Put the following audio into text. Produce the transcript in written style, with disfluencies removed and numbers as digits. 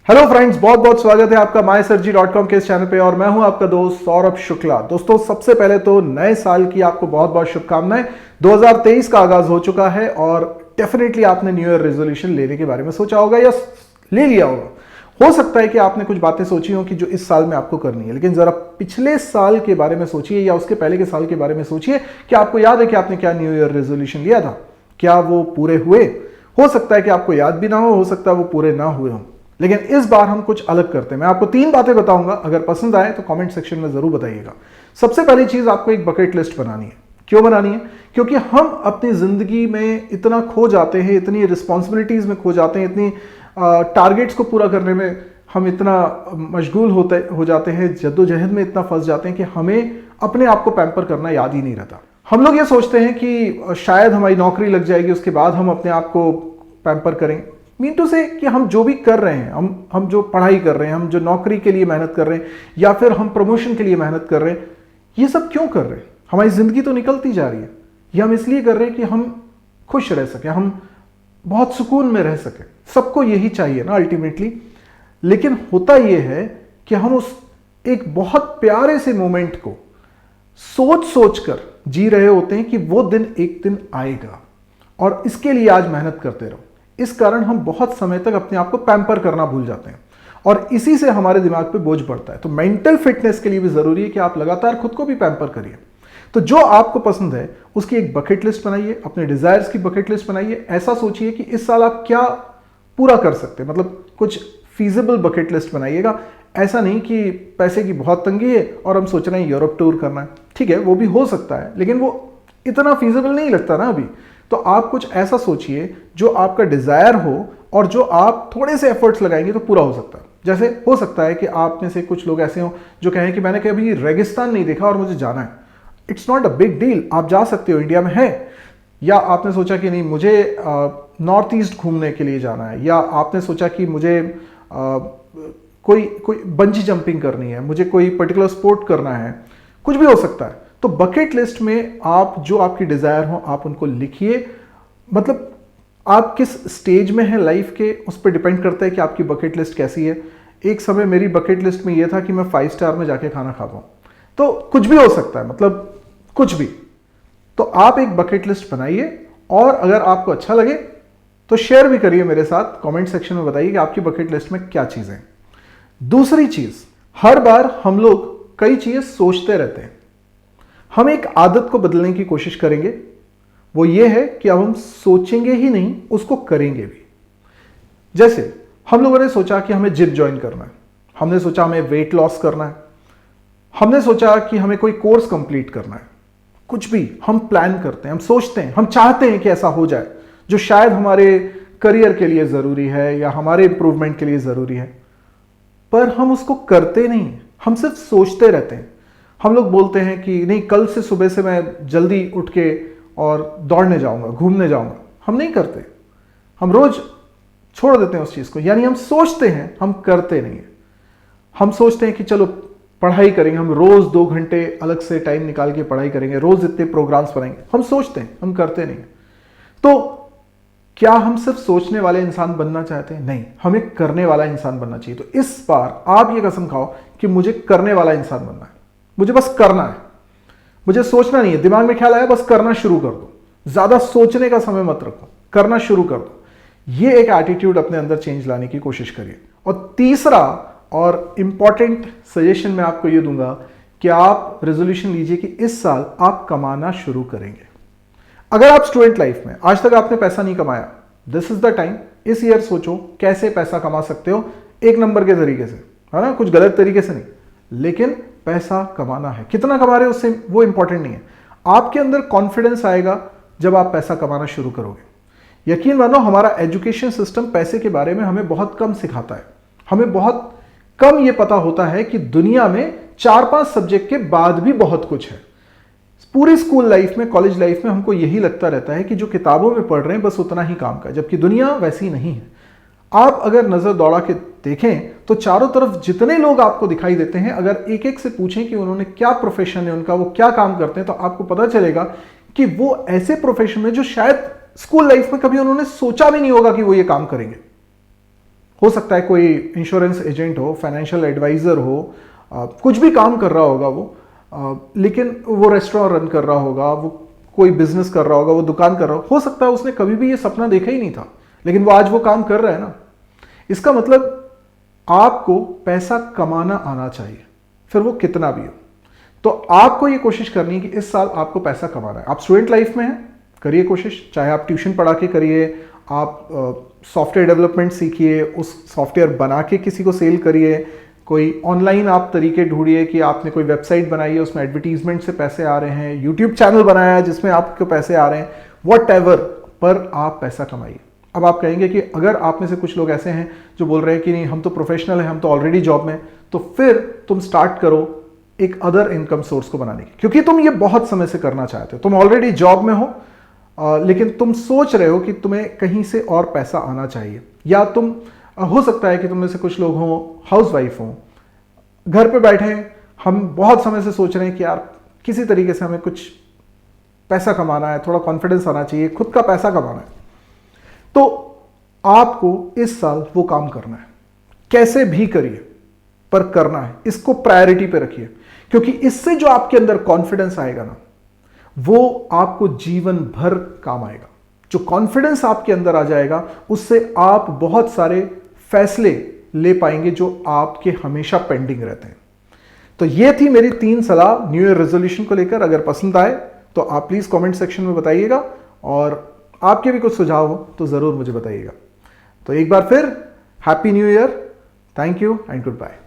Hello friends, बहुत बहुत स्वागत है आपका mysurgery.com के इस चैनल पे और मैं हूं आपका दोस्त सौरभ शुक्ला। दोस्तों, सबसे पहले तो नए साल की आपको बहुत बहुत शुभकामनाएं। 2023 का आगाज हो चुका है और डेफिनेटली आपने न्यू ईयर रेजोल्यूशन लेने के बारे में सोचा होगा या ले लिया होगा। हो सकता है कि आपने कुछ बातें सोची हो कि जो इस साल में आपको करनी है, लेकिन जरा पिछले साल के बारे में सोचिए या उसके पहले के साल के बारे में सोचिए कि आपको याद है कि आपने क्या न्यू ईयर रेजोल्यूशन लिया था, क्या वो पूरे हुए। हो सकता है कि आपको याद भी ना हो सकता है वो पूरे ना हुए हों, लेकिन इस बार हम कुछ अलग करते हैं। मैं आपको 3 बातें बताऊंगा, अगर पसंद आए तो कमेंट सेक्शन में जरूर बताइएगा। सबसे पहली चीज, आपको एक बकेट लिस्ट बनानी है। क्यों बनानी है? क्योंकि हम अपनी जिंदगी में इतना खो जाते हैं, इतनी रिस्पॉन्सिबिलिटीज में खो जाते हैं, इतनी टारगेट्स को पूरा करने में हम इतना मशगूल हो जाते हैं, जद्दोजहद में इतना फंस जाते हैं कि हमें अपने आप को पैम्पर करना याद ही नहीं रहता। हम लोग ये सोचते हैं कि शायद हमारी नौकरी लग जाएगी, उसके बाद हम अपने आप को पैम्पर करें। मीन टू से कि हम जो भी कर रहे हैं, हम जो पढ़ाई कर रहे हैं, हम जो नौकरी के लिए मेहनत कर रहे हैं या फिर हम प्रमोशन के लिए मेहनत कर रहे हैं, ये सब क्यों कर रहे हैं? हमारी जिंदगी तो निकलती जा रही है। ये हम इसलिए कर रहे हैं कि हम खुश रह सकें, हम बहुत सुकून में रह सकें। सबको यही चाहिए ना अल्टीमेटली। लेकिन होता यह है कि हम उस एक बहुत प्यारे से मोमेंट को सोच सोच कर जी रहे होते हैं कि वो दिन एक दिन आएगा और इसके लिए आज मेहनत करते रहो। इस कारण हम बहुत समय तक अपने आप को पैम्पर करना भूल जाते हैं और इसी से हमारे दिमाग पे बोझ पड़ता है। तो मेंटल फिटनेस के लिए भी जरूरी है कि आप लगातार खुद को भी पैम्पर करिए। तो जो आपको पसंद है उसकी एक बकेट लिस्ट बनाइए, अपने डिजायर्स की बकेट लिस्ट बनाइए। ऐसा सोचिए कि इस साल आप क्या पूरा कर सकते हैं, मतलब कुछ फीजिबल बकेट लिस्ट बनाइएगा। ऐसा नहीं कि पैसे की बहुत तंगी है और हम सोच रहे हैं यूरोप टूर करना है। ठीक है, वो भी हो सकता है, लेकिन वो इतना फीजिबल नहीं लगता ना अभी। तो आप कुछ ऐसा सोचिए जो आपका डिजायर हो और जो आप थोड़े से एफर्ट्स लगाएंगे तो पूरा हो सकता है। जैसे हो सकता है कि आप में से कुछ लोग ऐसे हो जो कहें कि मैंने कभी रेगिस्तान नहीं देखा और मुझे जाना है। It's not a big deal, आप जा सकते हो, इंडिया में है। या आपने सोचा कि नहीं, मुझे नॉर्थ ईस्ट घूमने के लिए जाना है, या आपने सोचा कि मुझे कोई बंजी जंपिंग करनी है, मुझे कोई पर्टिकुलर स्पोर्ट करना है। कुछ भी हो सकता है। तो बकेट लिस्ट में आप जो आपकी डिजायर हो आप उनको लिखिए। मतलब आप किस स्टेज में हैं लाइफ के, उस पर डिपेंड करता है कि आपकी बकेट लिस्ट कैसी है। एक समय मेरी बकेट लिस्ट में यह था कि मैं 5 स्टार में जाके खाना खा पाऊं। तो कुछ भी हो सकता है, मतलब कुछ भी। तो आप एक बकेट लिस्ट बनाइए और अगर आपको अच्छा लगे तो शेयर भी करिए मेरे साथ। कमेंट सेक्शन में बताइए कि आपकी बकेट लिस्ट में क्या चीजें हैं। दूसरी चीज, हर बार हम लोग कई चीजें सोचते रहते हैं। हम एक आदत को बदलने की कोशिश करेंगे, वो ये है कि अब हम सोचेंगे ही नहीं, उसको करेंगे भी। जैसे हम लोगों ने सोचा कि हमें जिम ज्वाइन करना है, हमने सोचा हमें वेट लॉस करना है, हमने सोचा कि हमें कोई कोर्स कंप्लीट करना है। कुछ भी हम प्लान करते हैं, हम सोचते हैं, हम चाहते हैं कि ऐसा हो जाए जो शायद हमारे करियर के लिए जरूरी है या हमारे इंप्रूवमेंट के लिए जरूरी है, पर हम उसको करते नहीं, हम सिर्फ सोचते रहते हैं। हम लोग बोलते हैं कि नहीं, कल से सुबह से मैं जल्दी उठ के और दौड़ने जाऊंगा, घूमने जाऊंगा। हम नहीं करते, हम रोज छोड़ देते हैं उस चीज को। यानी हम सोचते हैं, हम करते नहीं है। हम सोचते हैं कि चलो पढ़ाई करेंगे, हम रोज 2 घंटे अलग से टाइम निकाल के पढ़ाई करेंगे, रोज इतने प्रोग्राम्स बनाएंगे। हम सोचते हैं, हम करते नहीं। तो क्या हम सिर्फ सोचने वाले इंसान बनना चाहते हैं? नहीं, हमें करने वाला इंसान बनना चाहिए। तो इस बार आप ये कसम खाओ कि मुझे करने वाला इंसान बनना है, मुझे बस करना है, मुझे सोचना नहीं है। दिमाग में ख्याल आया, बस करना शुरू कर दो। ज्यादा सोचने का समय मत रखो, करना शुरू कर दो। ये एक एटीट्यूड अपने अंदर चेंज लाने की कोशिश करिए। और तीसरा और इंपॉर्टेंट सजेशन मैं आपको ये दूंगा कि आप रेजोल्यूशन लीजिए कि इस साल आप कमाना शुरू करेंगे। अगर आप स्टूडेंट लाइफ में आज तक आपने पैसा नहीं कमाया, दिस इज द टाइम। इस ईयर सोचो कैसे पैसा कमा सकते हो, एक नंबर के तरीके से, है ना, कुछ गलत तरीके से नहीं, लेकिन पैसा कमाना है। कितना कमा रहे हो उससे वो इंपॉर्टेंट नहीं है। आपके अंदर कॉन्फिडेंस आएगा जब आप पैसा कमाना शुरू करोगे। यकीन मानो, हमारा एजुकेशन सिस्टम पैसे के बारे में हमें बहुत कम सिखाता है। हमें बहुत कम ये पता होता है कि दुनिया में 4-5 सब्जेक्ट के बाद भी बहुत कुछ है। पूरी स्कूल लाइफ में, कॉलेज लाइफ में हमको यही लगता रहता है कि जो किताबों में पढ़ रहे हैं बस उतना ही काम का, जबकि दुनिया वैसी नहीं है। आप अगर नजर दौड़ा के देखें तो चारों तरफ जितने लोग आपको दिखाई देते हैं, अगर एक एक से पूछें कि उन्होंने क्या प्रोफेशन है उनका, वो क्या काम करते हैं, तो आपको पता चलेगा कि वो ऐसे प्रोफेशन में जो शायद स्कूल लाइफ में कभी उन्होंने सोचा भी नहीं होगा कि वो ये काम करेंगे। हो सकता है कोई इंश्योरेंस एजेंट हो, फाइनेंशियल एडवाइज़र हो, कुछ भी काम कर रहा होगा वो, लेकिन वो रेस्टोरेंट रन कर रहा होगा, वो कोई बिजनेस कर रहा होगा, वो दुकान कर रहा हो सकता है उसने कभी भी ये सपना देखा ही नहीं था, लेकिन वो आज वो काम कर रहा है ना। इसका मतलब आपको पैसा कमाना आना चाहिए, फिर वो कितना भी हो। तो आपको ये कोशिश करनी है कि इस साल आपको पैसा कमाना है। आप स्टूडेंट लाइफ में हैं, करिए कोशिश, चाहे आप ट्यूशन पढ़ा के करिए, आप सॉफ्टवेयर डेवलपमेंट सीखिए, उस सॉफ्टवेयर बना के किसी को सेल करिए, कोई ऑनलाइन आप तरीके ढूंढिए कि आपने कोई वेबसाइट बनाई है, उसमें एडवर्टीजमेंट से पैसे आ रहे हैं, यूट्यूब चैनल बनाया है जिसमें आपके पैसे आ रहे हैं, व्हाटएवर, पर आप पैसा कमाइए। अब आप कहेंगे कि अगर आप में से कुछ लोग ऐसे हैं जो बोल रहे हैं कि नहीं हम तो प्रोफेशनल हैं, हम तो ऑलरेडी जॉब में, तो फिर तुम स्टार्ट करो एक अदर इनकम सोर्स को बनाने की, क्योंकि तुम ये बहुत समय से करना चाहते हो। तुम ऑलरेडी जॉब में हो, लेकिन तुम सोच रहे हो कि तुम्हें कहीं से और पैसा आना चाहिए, या तुम हो सकता है कि तुम में से कुछ लोग हों हाउस वाइफ हों, घर पे बैठे हैं, हम बहुत समय से सोच रहे हैं कि यार किसी तरीके से हमें कुछ पैसा कमाना है, थोड़ा कॉन्फिडेंस आना चाहिए, खुद का पैसा कमाना है। तो आपको इस साल वो काम करना है, कैसे भी करिए पर करना है, इसको प्रायोरिटी पे रखिए, क्योंकि इससे जो आपके अंदर कॉन्फिडेंस आएगा ना, वो आपको जीवन भर काम आएगा। जो कॉन्फिडेंस आपके अंदर आ जाएगा, उससे आप बहुत सारे फैसले ले पाएंगे जो आपके हमेशा पेंडिंग रहते हैं। तो ये थी मेरी 3 सलाह न्यू ईयर रेजोल्यूशन को लेकर। अगर पसंद आए तो आप प्लीज कमेंट सेक्शन में बताइएगा, और आपके भी कुछ सुझाव हो तो जरूर मुझे बताइएगा। तो एक बार फिर happy new year, thank you and good bye.